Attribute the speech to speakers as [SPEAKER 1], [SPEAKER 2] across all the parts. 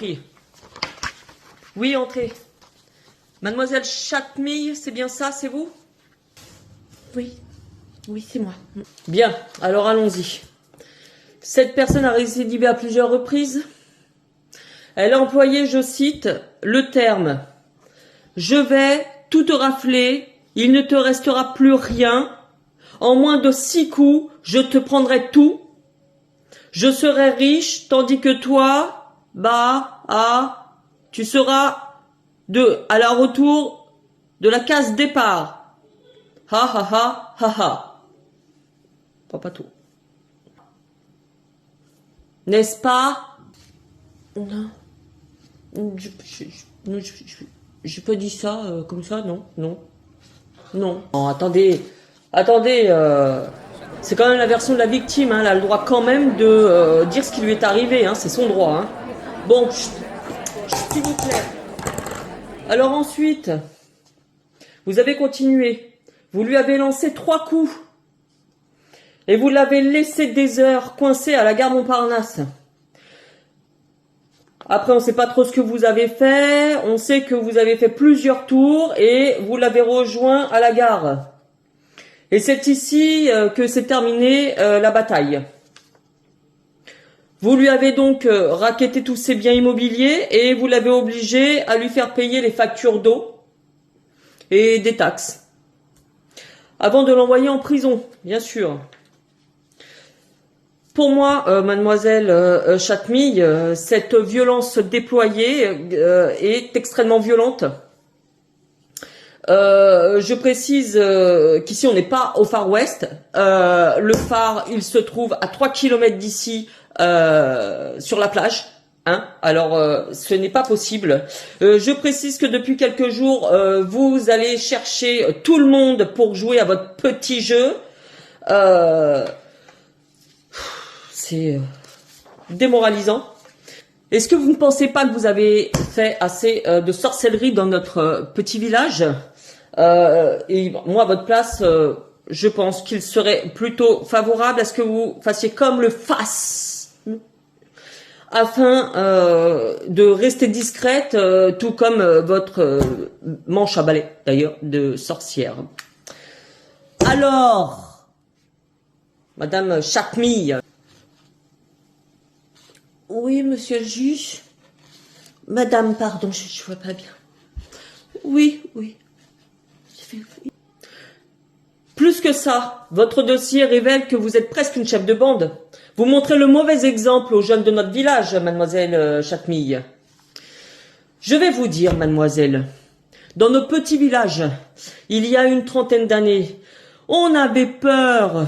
[SPEAKER 1] prie. Oui, entrez. Mademoiselle Chatmille, c'est bien ça, c'est vous?
[SPEAKER 2] Oui, oui, c'est moi.
[SPEAKER 1] Bien, alors allons-y. Cette personne a récidivé à plusieurs reprises. Elle a employé, je cite, le terme « Je vais tout te rafler, il ne te restera plus rien. En moins de 6 coups, je te prendrai tout. Je serai riche, tandis que toi, tu seras à la retour de la case départ. Ha ha ha ha ha. » Pas tout. N'est-ce pas?
[SPEAKER 2] Non. J'ai pas dit ça comme ça, non, non. Non.
[SPEAKER 1] Non, attendez, c'est quand même la version de la victime, hein, elle a le droit quand même de dire ce qui lui est arrivé, hein, c'est son droit. Hein. Bon, s'il vous plaît. Alors ensuite, vous avez continué, vous lui avez lancé 3 coups, et vous l'avez laissé des heures coincé à la gare Montparnasse. Après, on ne sait pas trop ce que vous avez fait. On sait que vous avez fait plusieurs tours et vous l'avez rejoint à la gare. Et c'est ici que s'est terminée la bataille. Vous lui avez donc racketté tous ses biens immobiliers et vous l'avez obligé à lui faire payer les factures d'eau et des taxes. Avant de l'envoyer en prison, bien sûr. Pour moi, mademoiselle Chatmille, cette violence déployée est extrêmement violente. Je précise qu'ici on n'est pas au Far West. Le phare, il se trouve à 3 km d'ici, sur la plage. Hein, alors, ce n'est pas possible. Je précise que depuis quelques jours, vous allez chercher tout le monde pour jouer à votre petit jeu. C'est démoralisant. Est-ce que vous ne pensez pas que vous avez fait assez de sorcellerie dans notre petit village? Et moi, à votre place, je pense qu'il serait plutôt favorable à ce que vous fassiez comme le FAS, afin de rester discrète, tout comme votre manche à balai, d'ailleurs, de sorcière. Alors, Madame Chatmille.
[SPEAKER 2] Oui, monsieur le juge. Madame, pardon, je vois pas bien. Oui, oui.
[SPEAKER 1] Plus que ça, votre dossier révèle que vous êtes presque une chef de bande. Vous montrez le mauvais exemple aux jeunes de notre village, mademoiselle Chatmille. Je vais vous dire, mademoiselle, dans nos petits villages, il y a une trentaine d'années, on avait peur.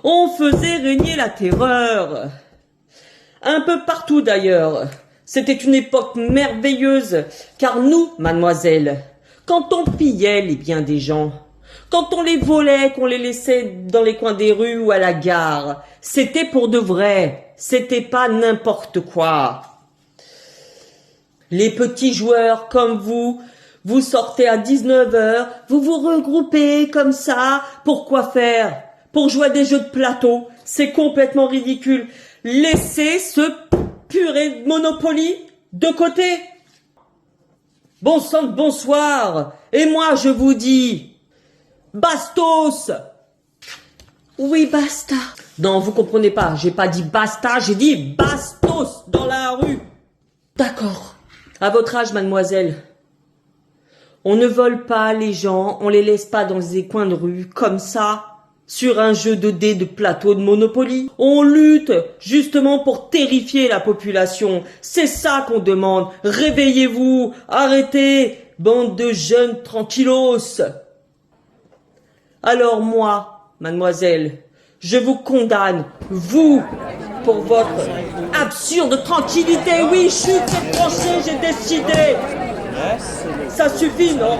[SPEAKER 1] On faisait régner la terreur. Un peu partout d'ailleurs. C'était une époque merveilleuse, car nous, mademoiselle, quand on pillait les biens des gens, quand on les volait, qu'on les laissait dans les coins des rues ou à la gare, c'était pour de vrai, c'était pas n'importe quoi. Les petits joueurs comme vous sortez à 19h, vous vous regroupez comme ça, pour quoi faire? Pour jouer à des jeux de plateau, c'est complètement ridicule. Laissez ce purée de Monopoly de côté. Bon sang de bonsoir. Et moi, je vous dis, bastos.
[SPEAKER 2] Oui, basta.
[SPEAKER 1] Non, vous comprenez pas. J'ai pas dit basta, j'ai dit bastos dans la rue.
[SPEAKER 2] D'accord.
[SPEAKER 1] À votre âge, mademoiselle, on ne vole pas les gens, on les laisse pas dans les coins de rue comme ça. Sur un jeu de dés de plateau de Monopoly. On lutte justement pour terrifier la population. C'est ça qu'on demande. Réveillez-vous, arrêtez, bande de jeunes tranquillos. Alors moi, mademoiselle, je vous condamne, vous, pour votre absurde tranquillité. Oui, chut, c'est tranché, j'ai décidé. Ça suffit, non?